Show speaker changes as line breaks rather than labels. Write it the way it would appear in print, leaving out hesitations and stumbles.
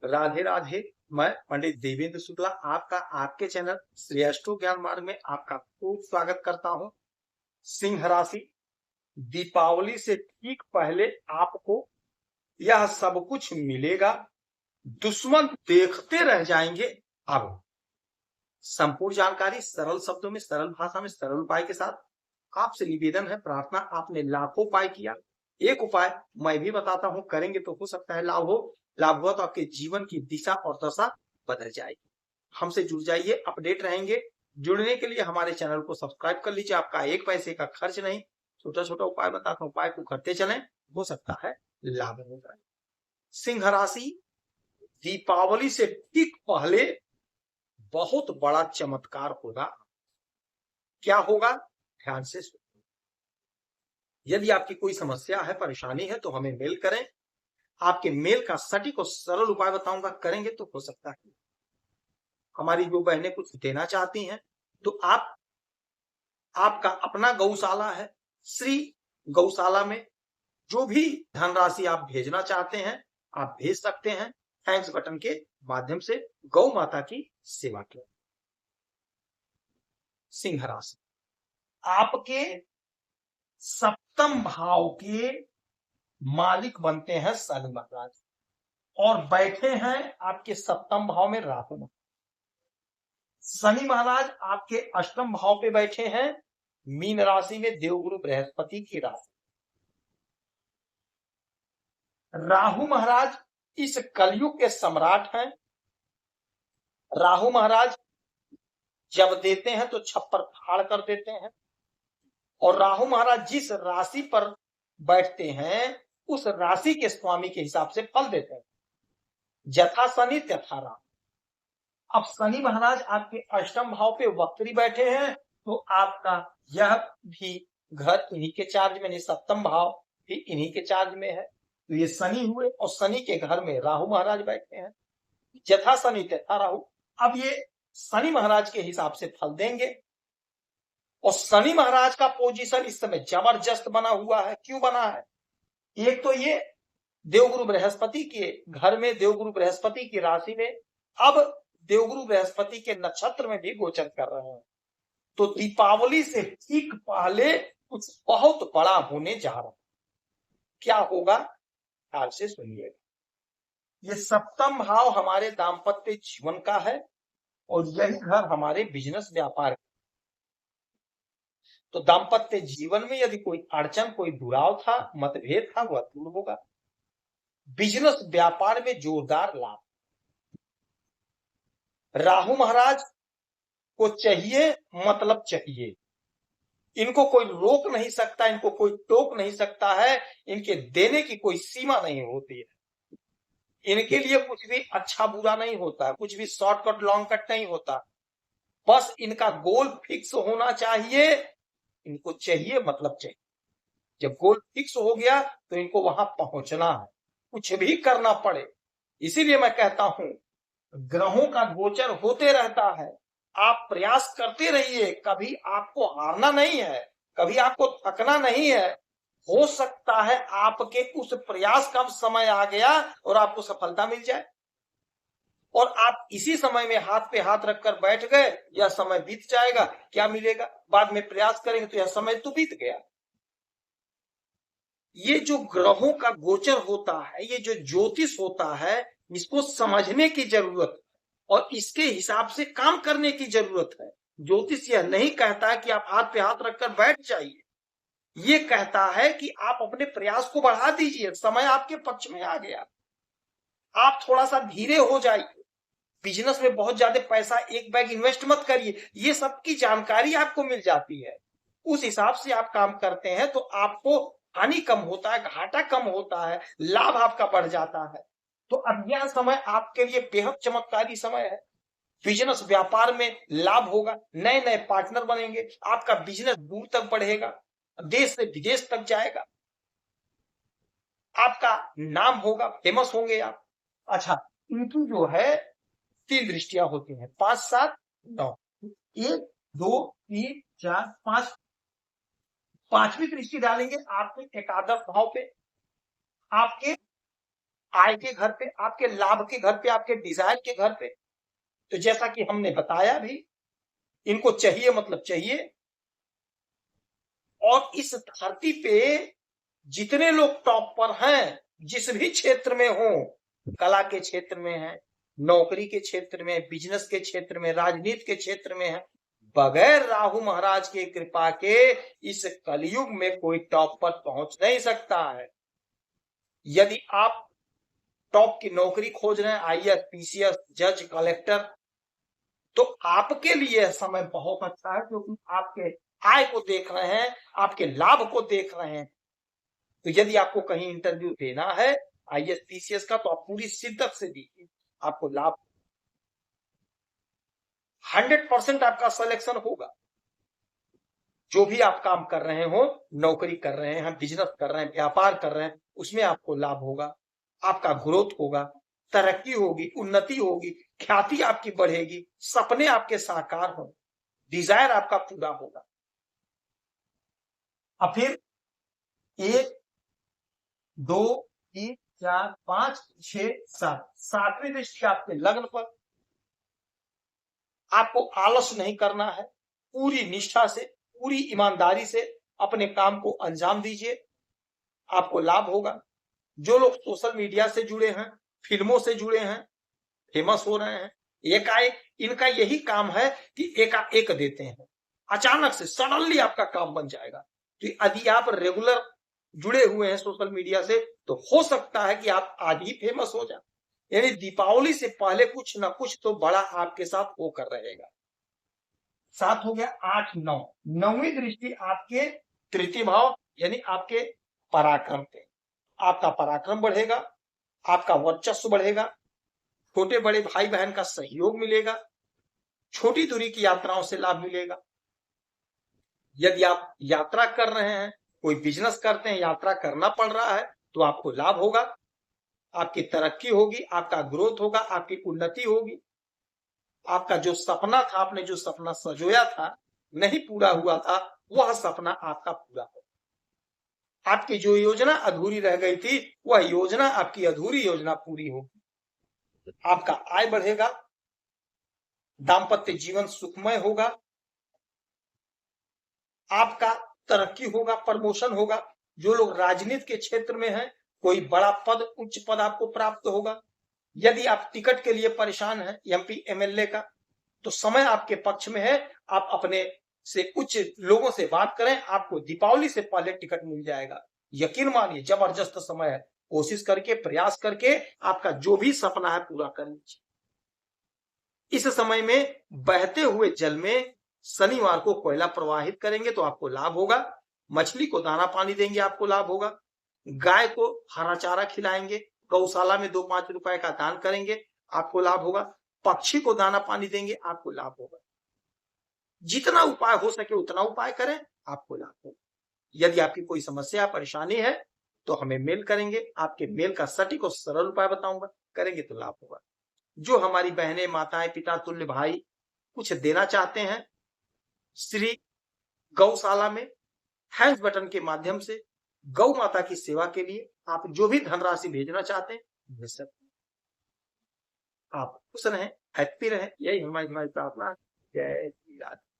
राधे राधे। मैं पंडित देवेंद्र शुक्ला आपका आपके चैनल श्री एस्ट्रो ज्ञान मार्ग में आपका खूब स्वागत करता हूं। सिंह राशि, दीपावली से ठीक पहले आपको यह सब कुछ मिलेगा। दुश्मन देखते रह जाएंगे। अब संपूर्ण जानकारी सरल शब्दों में, सरल भाषा में, सरल उपाय के साथ आपसे निवेदन है, प्रार्थना। आपने लाखों उपाय किया, एक उपाय मैं भी बताता हूं, करेंगे तो हो सकता है लाभ हो। लाभ हुआ तो आपके जीवन की दिशा और दशा बदल जाएगी। हमसे जुड़ जाइए, अपडेट रहेंगे। जुड़ने के लिए हमारे चैनल को सब्सक्राइब कर लीजिए, आपका एक पैसे का खर्च नहीं। छोटा छोटा उपाय बताता हूं, उपाय को करते चलें, हो सकता है लाभ हो जाए। सिंह राशि, दीपावली से ठीक पहले बहुत बड़ा चमत्कार होगा। क्या होगा, ध्यान से सुनिए। यदि आपकी कोई समस्या है, परेशानी है, तो हमें मेल करें। आपके मेल का सटीक और सरल उपाय बताऊंगा, करेंगे तो हो सकता है। हमारी जो बहनें कुछ देना चाहती हैं तो आपका अपना गौशाला है, श्री गौशाला में जो भी धनराशि आप भेजना चाहते हैं आप भेज सकते हैं। थैंक्स बटन के माध्यम से गौ माता की सेवा के। सिंह राशि, आपके सप्तम भाव के मालिक बनते हैं शनि महाराज, और बैठे हैं आपके सप्तम भाव में राहु। शनि महाराज आपके अष्टम भाव पे बैठे हैं मीन राशि में, देवगुरु बृहस्पति की राशि। राहु महाराज इस कलयुग के सम्राट हैं। राहु महाराज जब देते हैं तो छप्पर फाड़ कर देते हैं, और राहु महाराज जिस राशि पर बैठते हैं उस राशि के स्वामी के हिसाब से फल देते हैं। जथा शनि तथा राहु। अब शनि महाराज आपके अष्टम भाव पे वक्री बैठे हैं, तो आपका यह भी घर इन्हीं के चार्ज में, नहीं सप्तम भाव भी इन्हीं के चार्ज में है। तो ये शनि हुए, और शनि के घर में राहु महाराज बैठे हैं, जथा शनि तथा राहु। अब ये शनि महाराज के हिसाब से फल देंगे, और शनि महाराज का पोजीशन इस समय जबरदस्त बना हुआ है। क्यों बना है? एक तो ये देवगुरु बृहस्पति के घर में, देवगुरु बृहस्पति की राशि में, अब देवगुरु बृहस्पति के नक्षत्र में भी गोचर कर रहे हैं। तो दीपावली से ठीक पहले कुछ बहुत बड़ा होने जा रहा है। क्या होगा, ध्यान से सुनिएगा। ये सप्तम भाव हमारे दाम्पत्य जीवन का है, और यही घर हमारे बिजनेस व्यापार। तो दाम्पत्य जीवन में यदि कोई अड़चन, कोई दुराव था, मतभेद था, वह दूर होगा। बिजनेस व्यापार में जोरदार लाभ। राहु महाराज को चाहिए मतलब चाहिए, इनको कोई रोक नहीं सकता, इनको कोई टोक नहीं सकता है, इनके देने की कोई सीमा नहीं होती है। इनके लिए कुछ भी अच्छा बुरा नहीं होता है, कुछ भी शॉर्टकट लॉन्ग कट नहीं होता। बस इनका गोल फिक्स होना चाहिए, इनको चाहिए मतलब चाहिए। जब गोल फिक्स हो गया तो इनको वहां पहुंचना है, कुछ भी करना पड़े। इसीलिए मैं कहता हूं, ग्रहों का गोचर होते रहता है, आप प्रयास करते रहिए, कभी आपको हारना नहीं है, कभी आपको थकना नहीं है। हो सकता है आपके उस प्रयास का समय आ गया और आपको सफलता मिल जाए, और आप इसी समय में हाथ पे हाथ रखकर बैठ गए, यह समय बीत जाएगा, क्या मिलेगा? बाद में प्रयास करेंगे तो यह समय तो बीत गया। ये जो ग्रहों का गोचर होता है, ये जो ज्योतिष होता है, इसको समझने की जरूरत और इसके हिसाब से काम करने की जरूरत है। ज्योतिष यह नहीं कहता कि आप हाथ पे हाथ रखकर बैठ जाइए, ये कहता है कि आप अपने प्रयास को बढ़ा दीजिए, समय आपके पक्ष में आ गया, आप थोड़ा सा धीरे हो जाइए, बिजनेस में बहुत ज्यादा पैसा एक बैग इन्वेस्ट मत करिए। ये सब की जानकारी आपको मिल जाती है, उस हिसाब से आप काम करते हैं तो आपको हानि कम होता है, घाटा कम होता है, लाभ आपका बढ़ जाता है। तो अब यह समय आपके लिए बेहद चमत्कारी समय है। बिजनेस व्यापार में लाभ होगा, नए नए पार्टनर बनेंगे, आपका बिजनेस दूर तक बढ़ेगा, देश से विदेश तक जाएगा, आपका नाम होगा, फेमस होंगे आप। अच्छा, इनकी जो है 3 दृष्टियां होती हैं, 5, 7, 9। 1, 2, 3, 4, 5। 5वीं दृष्टि डालेंगे आपके एकादश भाव पे, आपके आय के घर पे, आपके लाभ के घर पे, आपके डिजायर के घर पे। तो जैसा कि हमने बताया भी, इनको चाहिए मतलब चाहिए। और इस धरती पे जितने लोग टॉप पर हैं, जिस भी क्षेत्र में हो, कला के क्षेत्र में है, नौकरी के क्षेत्र में, बिजनेस के क्षेत्र में, राजनीति के क्षेत्र में है, बगैर राहु महाराज की कृपा के इस कलयुग में कोई टॉप पर पहुंच नहीं सकता है। यदि आप टॉप की नौकरी खोज रहे हैं, आईएएस, पीसीएस, जज, कलेक्टर, तो आपके लिए समय बहुत अच्छा है, क्योंकि आपके आय को देख रहे हैं, आपके लाभ को देख रहे हैं। तो यदि आपको कहीं इंटरव्यू देना है आईएएस, पीसीएस का, तो आप पूरी शिद्दत से दीजिए, आपको लाभ 100% आपका सिलेक्शन होगा। जो भी आप काम कर रहे हो, नौकरी कर रहे हैं, बिजनेस कर रहे हैं, व्यापार कर रहे हैं, उसमें आपको लाभ होगा, आपका ग्रोथ होगा, तरक्की होगी, उन्नति होगी, ख्याति आपकी बढ़ेगी, सपने आपके साकार होंगे, डिजायर आपका पूरा होगा। अब फिर 1, 2, 3, 4, 5, 6, 7, 7वीं दृष्टि आपके लग्न पर। आपको आलस नहीं करना है, पूरी निष्ठा से, पूरी ईमानदारी से अपने काम को अंजाम दीजिए, आपको लाभ होगा। जो लोग सोशल मीडिया से जुड़े हैं, फिल्मों से जुड़े हैं, फेमस हो रहे हैं, एकाएक इनका यही काम है कि एकाएक देते हैं, अचानक से सडनली आपका काम बन जाएगा। तो यदि आप रेगुलर जुड़े हुए हैं सोशल मीडिया से, तो हो सकता है कि आप आज ही फेमस हो जाए। यानी दीपावली से पहले कुछ ना कुछ तो बड़ा आपके साथ होकर रहेगा। 7 हो गया, 8, 9, 9वीं दृष्टि आपके तृतीय भाव यानी आपके पराक्रम पे। आपका पराक्रम बढ़ेगा, आपका वर्चस्व बढ़ेगा, छोटे बड़े भाई बहन का सहयोग मिलेगा, छोटी दूरी की यात्राओं से लाभ मिलेगा। यदि आप यात्रा कर रहे हैं, कोई बिजनेस करते हैं, यात्रा करना पड़ रहा है, तो आपको लाभ होगा, आपकी तरक्की होगी, आपका ग्रोथ होगा, आपकी उन्नति होगी। आपका जो सपना था, आपने जो सपना सजोया था, नहीं पूरा हुआ था, वह सपना आपका पूरा हो। आपकी जो योजना अधूरी रह गई थी, वह योजना, आपकी अधूरी योजना पूरी होगी। आपका आय बढ़ेगा, दाम्पत्य जीवन सुखमय होगा, आपका तरक्की होगा, प्रमोशन होगा। जो लोग राजनीति के क्षेत्र में हैं, कोई बड़ा पद, उच्च पद आपको प्राप्त होगा। यदि आप टिकट के लिए परेशान हैं, एमपी, एमएलए का, तो समय आपके पक्ष में है। आप अपने से उच्च लोगों से बात करें, आपको दीपावली से पहले टिकट मिल जाएगा। यकीन मानिए, जबरदस्त समय है। कोशिश करके, प्रयास करके आपका जो भी सपना है पूरा कर लीजिए। इस समय में बहते हुए जल में शनिवार को कोयला प्रवाहित करेंगे तो आपको लाभ होगा। मछली को दाना पानी देंगे, आपको लाभ होगा। गाय को हरा चारा खिलाएंगे, गौशाला में 2-5 रुपए का दान करेंगे, आपको लाभ होगा। पक्षी को दाना पानी देंगे, आपको लाभ होगा। जितना उपाय हो सके उतना उपाय करें, आपको लाभ होगा। यदि आपकी कोई समस्या, परेशानी है, तो हमें मेल करेंगे, आपके मेल का सटीक और सरल उपाय बताऊंगा, करेंगे तो लाभ होगा। जो हमारी बहनें, माताएं, पिता तुल्य भाई कुछ देना चाहते हैं श्री गौशाला में, हैंड्स बटन के माध्यम से गौ माता की सेवा के लिए आप जो भी धनराशि भेजना चाहते हैं भेज सकते हैं। आप खुश रहें, हैप्पी रहें, यही हमारी प्रार्थना है। जय श्री राधे।